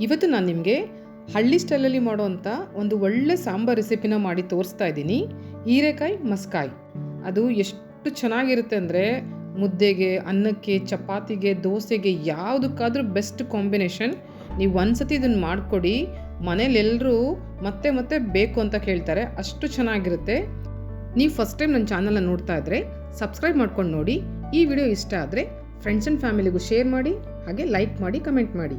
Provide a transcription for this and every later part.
ಇವತ್ತು ನಾನು ನಿಮಗೆ ಹಳ್ಳಿ ಸ್ಟೈಲಲ್ಲಿ ಮಾಡೋವಂಥ ಒಂದು ಒಳ್ಳೆ ಸಾಂಬಾರ್ ರೆಸಿಪಿನ ಮಾಡಿ ತೋರಿಸ್ತಾ ಇದ್ದೀನಿ. ಹೀರೆಕಾಯಿ ಮಸ್ಕಾಯಿ ಅದು ಎಷ್ಟು ಚೆನ್ನಾಗಿರುತ್ತೆ ಅಂದರೆ ಮುದ್ದೆಗೆ, ಅನ್ನಕ್ಕೆ, ಚಪಾತಿಗೆ, ದೋಸೆಗೆ ಯಾವುದಕ್ಕಾದ್ರೂ ಬೆಸ್ಟ್ ಕಾಂಬಿನೇಷನ್. ನೀವು ಒಂದ್ಸತಿ ಇದನ್ನು ಮಾಡಿಕೊಡಿ, ಮನೇಲೆಲ್ಲರೂ ಮತ್ತೆ ಮತ್ತೆ ಬೇಕು ಅಂತ ಕೇಳ್ತಾರೆ, ಅಷ್ಟು ಚೆನ್ನಾಗಿರುತ್ತೆ. ನೀವು ಫಸ್ಟ್ ಟೈಮ್ ನನ್ನ ಚಾನಲ್ನ ನೋಡ್ತಾ ಇದ್ದರೆ ಸಬ್ಸ್ಕ್ರೈಬ್ ಮಾಡ್ಕೊಂಡು ನೋಡಿ. ಈ ವಿಡಿಯೋ ಇಷ್ಟ ಆದರೆ ಫ್ರೆಂಡ್ಸ್ ಆ್ಯಂಡ್ ಫ್ಯಾಮಿಲಿಗೂ ಶೇರ್ ಮಾಡಿ, ಹಾಗೆ ಲೈಕ್ ಮಾಡಿ, ಕಮೆಂಟ್ ಮಾಡಿ.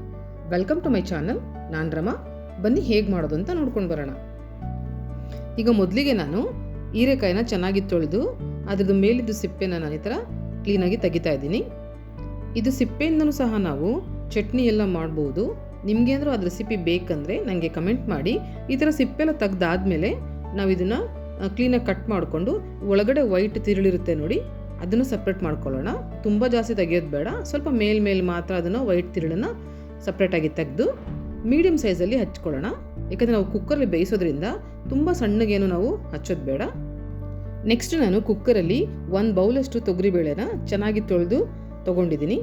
Welcome to my channel. ನಾನು ರಮಾ. ಬನ್ನಿ ಹೇಗೆ ಮಾಡೋದು ಅಂತ ನೋಡ್ಕೊಂಡು ಬರೋಣ. ಈಗ ಮೊದಲಿಗೆ ನಾನು ಹೀರೆಕಾಯಿನ ಚೆನ್ನಾಗಿ ತೊಳೆದು ಅದ್ರದ್ದು ಮೇಲಿದ್ದು ಸಿಪ್ಪೆನ ನಾನು ಈ ಥರ ಕ್ಲೀನಾಗಿ ತೆಗಿತಾ ಇದ್ದೀನಿ. ಇದು ಸಿಪ್ಪೆಯಿಂದನೂ ಸಹ ನಾವು ಚಟ್ನಿ ಎಲ್ಲ ಮಾಡ್ಬೋದು. ನಿಮಗೇನಾದರೂ ಅದ್ರ ರೆಸಿಪಿ ಬೇಕಂದರೆ ನನಗೆ ಕಮೆಂಟ್ ಮಾಡಿ. ಈ ಥರ ಸಿಪ್ಪೆಲ್ಲ ತೆಗ್ದಾದ್ಮೇಲೆ ನಾವು ಇದನ್ನು ಕ್ಲೀನಾಗಿ ಕಟ್ ಮಾಡಿಕೊಂಡು ಒಳಗಡೆ ವೈಟ್ ತಿರುಳಿರುತ್ತೆ ನೋಡಿ, ಅದನ್ನು ಸಪ್ರೇಟ್ ಮಾಡ್ಕೊಳ್ಳೋಣ. ತುಂಬ ಜಾಸ್ತಿ ತೆಗಿಯೋದು ಬೇಡ, ಸ್ವಲ್ಪ ಮೇಲ್ಮೇಲೆ ಮಾತ್ರ ಅದನ್ನು ವೈಟ್ ತಿರುಳನ್ನು ಸಪ್ರೇಟಾಗಿ ತೆಗೆದು ಮೀಡಿಯಮ್ ಸೈಜಲ್ಲಿ ಹಚ್ಕೊಳ್ಳೋಣ. ಯಾಕಂದರೆ ನಾವು ಕುಕ್ಕರಲ್ಲಿ ಬೇಯಿಸೋದ್ರಿಂದ ತುಂಬ ಸಣ್ಣಗೇನು ನಾವು ಹಚ್ಚೋದು ಬೇಡ. ನೆಕ್ಸ್ಟ್ ನಾನು ಕುಕ್ಕರಲ್ಲಿ 1 ಬೌಲಷ್ಟು ತೊಗರಿಬೇಳೆನ ಚೆನ್ನಾಗಿ ತೊಳೆದು ತೊಗೊಂಡಿದ್ದೀನಿ.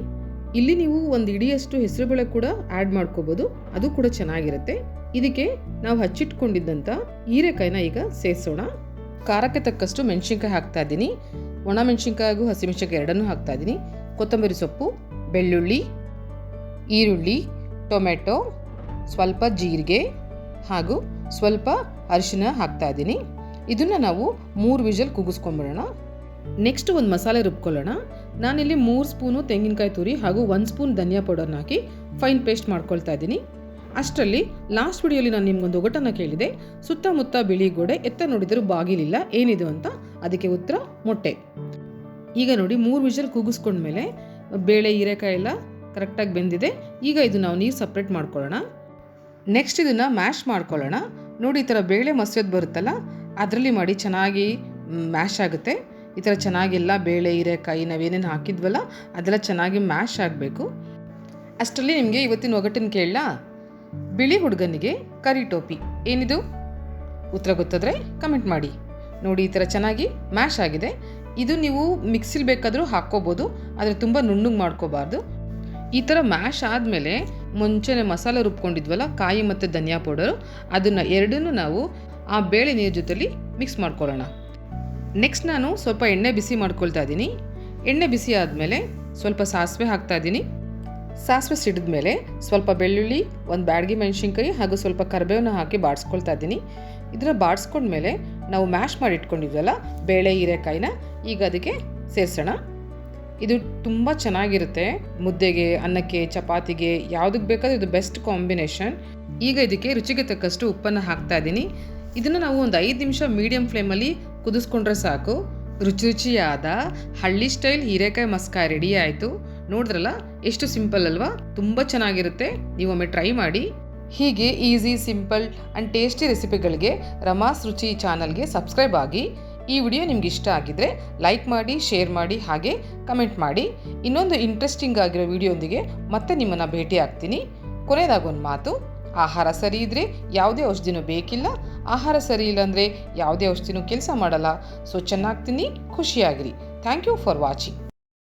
ಇಲ್ಲಿ ನೀವು ಒಂದು ಇಡಿಯಷ್ಟು ಹೆಸರುಬೇಳೆ ಕೂಡ ಆ್ಯಡ್ ಮಾಡ್ಕೋಬೋದು, ಅದು ಕೂಡ ಚೆನ್ನಾಗಿರುತ್ತೆ. ಇದಕ್ಕೆ ನಾವು ಹಚ್ಚಿಟ್ಕೊಂಡಿದ್ದಂಥ ಹೀರೆಕಾಯಿನ ಈಗ ಸೇರಿಸೋಣ. ಖಾರಕ್ಕೆ ತಕ್ಕಷ್ಟು ಮೆಣಸಿನ್ಕಾಯಿ ಹಾಕ್ತಾ ಇದ್ದೀನಿ. ಒಣ ಮೆಣಸಿನ್ಕಾಯಿ ಹಾಗೂ ಹಸಿಮೆಣಸಿನ್ಕಾಯಿ ಎರಡನ್ನೂ ಹಾಕ್ತಾ ಇದ್ದೀನಿ. ಕೊತ್ತಂಬರಿ ಸೊಪ್ಪು, ಬೆಳ್ಳುಳ್ಳಿ, ಈರುಳ್ಳಿ, ಟೊಮೆಟೊ, ಸ್ವಲ್ಪ ಜೀರಿಗೆ ಹಾಗೂ ಸ್ವಲ್ಪ ಅರಿಶಿನ ಹಾಕ್ತಾ ಇದ್ದೀನಿ. ಇದನ್ನು ನಾವು 3 ವಿಷಲ್ ಕೂಗಿಸ್ಕೊಂಬಿಡೋಣ. ನೆಕ್ಸ್ಟ್ ಒಂದು ಮಸಾಲೆ ರುಬ್ಕೊಳ್ಳೋಣ. ನಾನಿಲ್ಲಿ 3 ಸ್ಪೂನು ತೆಂಗಿನಕಾಯಿ ತುರಿ ಹಾಗೂ 1 ಸ್ಪೂನ್ ಧನಿಯಾ ಪೌಡರ್ನ ಹಾಕಿ ಫೈನ್ ಪೇಸ್ಟ್ ಮಾಡ್ಕೊಳ್ತಾ ಇದ್ದೀನಿ. ಅಷ್ಟರಲ್ಲಿ ಲಾಸ್ಟ್ ವಿಡಿಯೋಲಿ ನಾನು ನಿಮ್ಗೊಂದು ಒಗಟನ್ನು ಕೇಳಿದೆ, ಸುತ್ತಮುತ್ತ ಬಿಳಿ ಗೋಡೆ, ಎತ್ತ ನೋಡಿದರೂ ಬಾಗಿಲಿಲ್ಲ, ಏನಿದು ಅಂತ. ಅದಕ್ಕೆ ಉತ್ತರ ಮೊಟ್ಟೆ. ಈಗ ನೋಡಿ 3 ವಿಷಲ್ ಕೂಗಿಸ್ಕೊಂಡ್ಮೇಲೆ ಬೇಳೆ ಹೀರೆಕಾಯಿ ಎಲ್ಲ ಕರೆಕ್ಟಾಗಿ ಬೆಂದಿದೆ. ಈಗ ಇದು ನಾವು ನೀರು ಸಪ್ರೇಟ್ ಮಾಡ್ಕೊಳ್ಳೋಣ. ನೆಕ್ಸ್ಟ್ ಇದನ್ನು ಮ್ಯಾಶ್ ಮಾಡ್ಕೊಳ್ಳೋಣ. ನೋಡಿ ಈ ಥರ ಬೇಳೆ ಮಸೋದು ಬರುತ್ತಲ್ಲ, ಅದರಲ್ಲಿ ಮಾಡಿ ಚೆನ್ನಾಗಿ ಮ್ಯಾಶ್ ಆಗುತ್ತೆ. ಈ ಥರ ಚೆನ್ನಾಗೆಲ್ಲ ಬೇಳೆ ಹೀರೆಕಾಯಿ ನಾವೇನೇನು ಹಾಕಿದ್ವಲ್ಲ ಅದೆಲ್ಲ ಚೆನ್ನಾಗಿ ಮ್ಯಾಶ್ ಆಗಬೇಕು. ಅಷ್ಟರಲ್ಲಿ ನಿಮಗೆ ಇವತ್ತಿನ ಒಗಟಿನ ಕೇಳಲ್ಲ, ಬಿಳಿ ಹುಡುಗನಿಗೆ ಕರಿ ಟೋಪಿ, ಏನಿದು? ಉತ್ತರ ಗೊತ್ತಾದರೆ ಕಮೆಂಟ್ ಮಾಡಿ. ನೋಡಿ ಈ ಥರ ಚೆನ್ನಾಗಿ ಮ್ಯಾಶ್ ಆಗಿದೆ. ಇದು ನೀವು ಮಿಕ್ಸಿಲಿ ಬೇಕಾದರೂ ಹಾಕ್ಕೋಬೋದು, ಆದರೆ ತುಂಬ ನುಣ್ಣಗೆ ಮಾಡ್ಕೋಬಾರ್ದು. ಈ ಥರ ಮ್ಯಾಶ್ ಆದಮೇಲೆ ಮುಂಚೆನೇ ಮಸಾಲೆ ರುಬ್ಕೊಂಡಿದ್ವಲ್ಲ, ಕಾಯಿ ಮತ್ತು ಧನಿಯಾ ಪೌಡರು, ಅದನ್ನು ಎರಡನ್ನೂ ನಾವು ಆ ಬೇಳೆ ನೀರು ಜೊತೆಲಿ ಮಿಕ್ಸ್ ಮಾಡ್ಕೊಳ್ಳೋಣ. ನೆಕ್ಸ್ಟ್ ನಾನು ಸ್ವಲ್ಪ ಎಣ್ಣೆ ಬಿಸಿ ಮಾಡ್ಕೊಳ್ತಾ ಇದ್ದೀನಿ. ಎಣ್ಣೆ ಬಿಸಿ ಆದಮೇಲೆ ಸ್ವಲ್ಪ ಸಾಸಿವೆ ಹಾಕ್ತಾ ಇದ್ದೀನಿ. ಸಾಸಿವೆ ಸಿಡಿದ್ಮೇಲೆ ಸ್ವಲ್ಪ ಬೆಳ್ಳುಳ್ಳಿ, ಒಂದು ಬ್ಯಾಡಗಿ ಮೆಣಸಿನ್ಕಾಯಿ ಹಾಗೂ ಸ್ವಲ್ಪ ಕರಿಬೇವನ್ನ ಹಾಕಿ ಬಾಡಿಸ್ಕೊಳ್ತಾ ಇದ್ದೀನಿ. ಇದನ್ನು ಬಾಡಿಸ್ಕೊಂಡ್ಮೇಲೆ ನಾವು ಮ್ಯಾಶ್ ಮಾಡಿ ಇಟ್ಕೊಂಡಿದ್ವಲ್ಲ ಬೇಳೆ ಹೀರೆಕಾಯಿನ ಈಗ ಅದಕ್ಕೆ ಸೇರಿಸೋಣ. ಇದು ತುಂಬ ಚೆನ್ನಾಗಿರುತ್ತೆ ಮುದ್ದೆಗೆ, ಅನ್ನಕ್ಕೆ, ಚಪಾತಿಗೆ, ಯಾವುದಕ್ಕೆ ಬೇಕಾದರೂ ಇದು ಬೆಸ್ಟ್ ಕಾಂಬಿನೇಷನ್. ಈಗ ಇದಕ್ಕೆ ರುಚಿಗೆ ತಕ್ಕಷ್ಟು ಉಪ್ಪನ್ನು ಹಾಕ್ತಾ ಇದ್ದೀನಿ. ಇದನ್ನು ನಾವು ಒಂದು 5 ನಿಮಿಷ ಮೀಡಿಯಮ್ ಫ್ಲೇಮಲ್ಲಿ ಕುದಿಸ್ಕೊಂಡ್ರೆ ಸಾಕು. ರುಚಿಯಾದ ಹಳ್ಳಿ ಸ್ಟೈಲ್ ಹೀರೆಕಾಯಿ ಮಸ್ಕಾಯಿ ರೆಡಿ ಆಯಿತು. ನೋಡಿದ್ರಲ್ಲ ಎಷ್ಟು ಸಿಂಪಲ್ ಅಲ್ವಾ? ತುಂಬ ಚೆನ್ನಾಗಿರುತ್ತೆ. ನೀವೊಮ್ಮೆ ಟ್ರೈ ಮಾಡಿ. ಹೀಗೆ ಈಸಿ, ಸಿಂಪಲ್ ಆ್ಯಂಡ್ ಟೇಸ್ಟಿ ರೆಸಿಪಿಗಳಿಗೆ ರಮಾಸ್ ರುಚಿ ಚಾನಲ್ಗೆ ಸಬ್ಸ್ಕ್ರೈಬ್ ಆಗಿ. ಈ ವಿಡಿಯೋ ನಿಮ್ಗೆ ಇಷ್ಟ ಆಗಿದ್ರೆ ಲೈಕ್ ಮಾಡಿ, ಶೇರ್ ಮಾಡಿ, ಹಾಗೆ ಕಮೆಂಟ್ ಮಾಡಿ. ಇನ್ನೊಂದು ಇಂಟ್ರೆಸ್ಟಿಂಗ್ ಆಗಿರೋ ವಿಡಿಯೋಂದಿಗೆ ಮತ್ತೆ ನಿಮ್ಮನ್ನು ಭೇಟಿ ಆಗ್ತೀನಿ. ಕೊನೆಯದಾಗೊಂದು ಮಾತು, ಆಹಾರ ಸರಿ ಇದ್ದರೆ ಯಾವುದೇ ಔಷಧಿನೂ ಬೇಕಿಲ್ಲ, ಆಹಾರ ಸರಿ ಇಲ್ಲ ಅಂದರೆ ಯಾವುದೇ ಔಷಧಿನೂ ಕೆಲಸ ಮಾಡಲ್ಲ. ಸೊ ಚೆನ್ನಾಗಿ ತಿನ್ನಿ, ಖುಷಿಯಾಗಿರಿ. Thank you for watching.